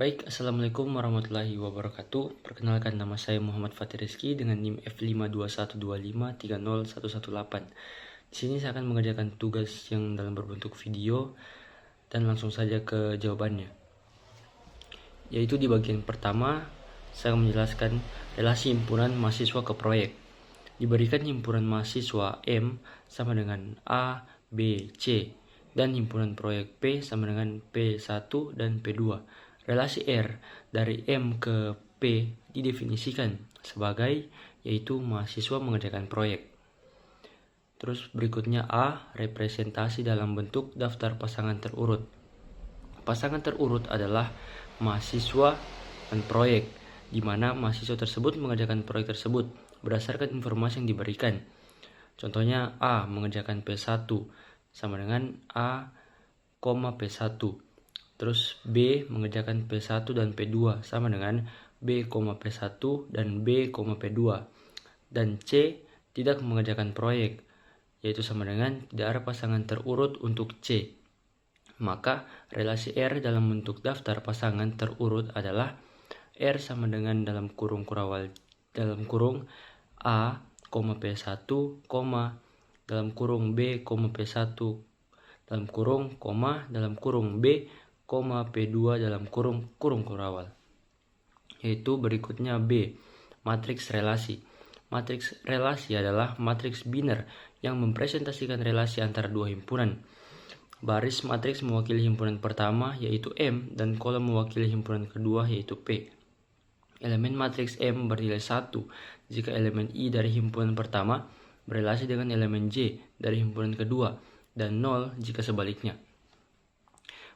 Baik, Assalamualaikum warahmatullahi wabarakatuh. Perkenalkan, nama saya Muhammad Fatih Rizky dengan NIM F52125301118. Di sini saya akan mengerjakan tugas yang dalam berbentuk video dan langsung saja ke jawabannya. Yaitu di bagian pertama, saya akan menjelaskan relasi himpunan mahasiswa ke proyek. Diberikan himpunan mahasiswa M sama dengan A, B, C, dan himpunan proyek P sama dengan P1 dan P2. Relasi R dari M ke P didefinisikan sebagai yaitu mahasiswa mengerjakan proyek. Terus berikutnya A, representasi dalam bentuk daftar pasangan terurut. Pasangan terurut adalah mahasiswa dan proyek, di mana mahasiswa tersebut mengerjakan proyek tersebut berdasarkan informasi yang diberikan. Contohnya A mengerjakan P1 sama dengan A, P1. Terus B mengerjakan P1 dan P2 sama dengan B, P1 dan B, P2. Dan C tidak mengerjakan proyek, yaitu sama dengan tidak ada pasangan terurut untuk C. Maka relasi R dalam bentuk daftar pasangan terurut adalah R sama dengan dalam kurung A, P1, dalam kurung B, P1, dalam kurung B, P2 dalam kurung kurawal. Yaitu berikutnya B, matriks relasi. Matriks relasi adalah matriks biner yang mempresentasikan relasi antara dua himpunan. Baris matriks mewakili himpunan pertama yaitu M dan kolom mewakili himpunan kedua yaitu P. Elemen matriks M bernilai 1 jika elemen I dari himpunan pertama berelasi dengan elemen J dari himpunan kedua dan 0 jika sebaliknya.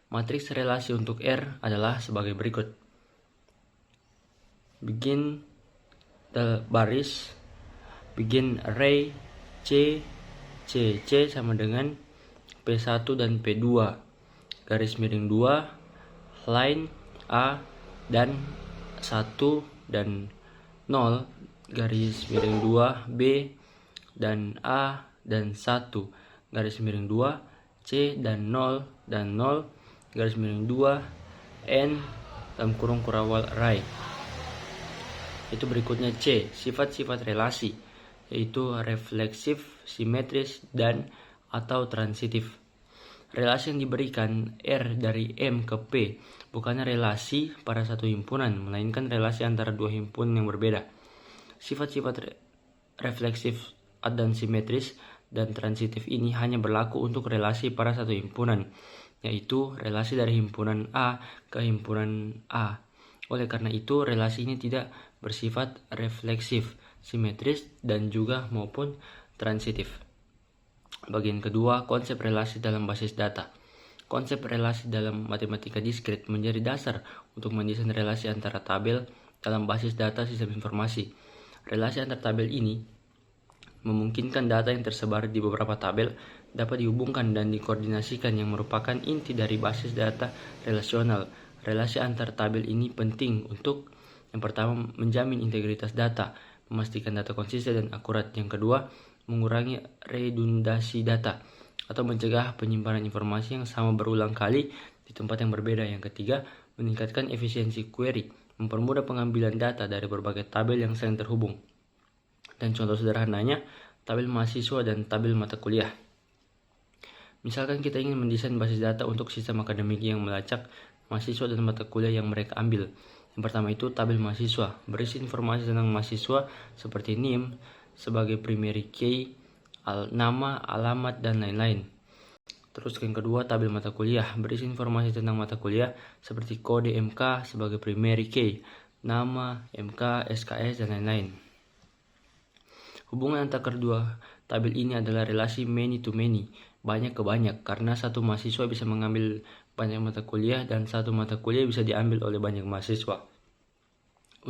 Matriks relasi untuk R adalah sebagai berikut. Begin array C sama dengan P1 dan P2, garis miring 2, line A dan 1 dan 0, garis miring 2, B dan A dan 1, garis miring 2, C dan 0, garis miring 2, N dalam kurung kurawal array. Itu berikutnya C, sifat-sifat relasi, yaitu refleksif, simetris, dan atau transitif. Relasi yang diberikan R dari M ke P bukannya relasi pada satu himpunan, melainkan relasi antara dua himpunan yang berbeda. Sifat-sifat refleksif dan simetris dan transitif ini hanya berlaku untuk relasi pada satu himpunan, yaitu relasi dari himpunan A ke himpunan A. Oleh karena itu, relasi ini tidak bersifat refleksif, simetris, dan juga maupun transitif. Bagian kedua, konsep relasi dalam basis data. Konsep relasi dalam matematika diskrit menjadi dasar untuk mendesain relasi antara tabel dalam basis data sistem informasi. Relasi antar tabel ini memungkinkan data yang tersebar di beberapa tabel dapat dihubungkan dan dikoordinasikan yang merupakan inti dari basis data relasional. Relasi antar tabel ini penting untuk yang pertama menjamin integritas data, memastikan data konsisten dan akurat. Yang kedua, mengurangi redundasi data atau mencegah penyimpanan informasi yang sama berulang kali di tempat yang berbeda. Yang ketiga, meningkatkan efisiensi query, mempermudah pengambilan data dari berbagai tabel yang saling terhubung. Dan contoh sederhananya, tabel mahasiswa dan tabel mata kuliah. Misalkan kita ingin mendesain basis data untuk sistem akademik yang melacak mahasiswa dan mata kuliah yang mereka ambil. Yang pertama itu tabel mahasiswa, berisi informasi tentang mahasiswa seperti NIM sebagai primary key, nama, alamat, dan lain-lain. Terus yang kedua, tabel mata kuliah, berisi informasi tentang mata kuliah seperti kode MK sebagai primary key, nama, MK, SKS, dan lain-lain. Hubungan antara kedua tabel ini adalah relasi many to many, banyak ke banyak, karena satu mahasiswa bisa mengambil banyak mata kuliah dan satu mata kuliah bisa diambil oleh banyak mahasiswa.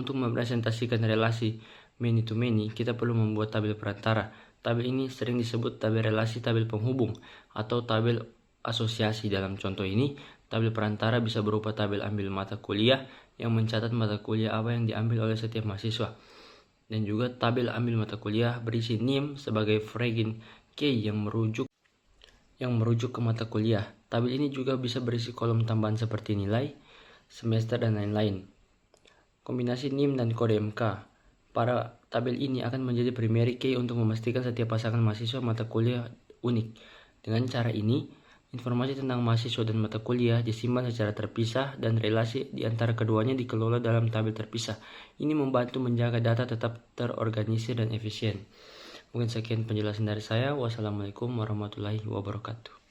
Untuk merepresentasikan relasi many to many, kita perlu membuat tabel perantara. Tabel ini sering disebut tabel relasi tabel penghubung atau tabel asosiasi. Dalam contoh ini, tabel perantara bisa berupa tabel ambil mata kuliah yang mencatat mata kuliah apa yang diambil oleh setiap mahasiswa. Dan juga tabel ambil mata kuliah berisi NIM sebagai fragment key yang merujuk ke mata kuliah. Tabel ini juga bisa berisi kolom tambahan seperti nilai, semester, dan lain-lain. Kombinasi NIM dan kode MK. Pada tabel ini akan menjadi primary key untuk memastikan setiap pasangan mahasiswa mata kuliah unik. Dengan cara ini, informasi tentang mahasiswa dan mata kuliah disimpan secara terpisah dan relasi di antara keduanya dikelola dalam tabel terpisah. Ini membantu menjaga data tetap terorganisir dan efisien. Mungkin sekian penjelasan dari saya. Wassalamualaikum warahmatullahi wabarakatuh.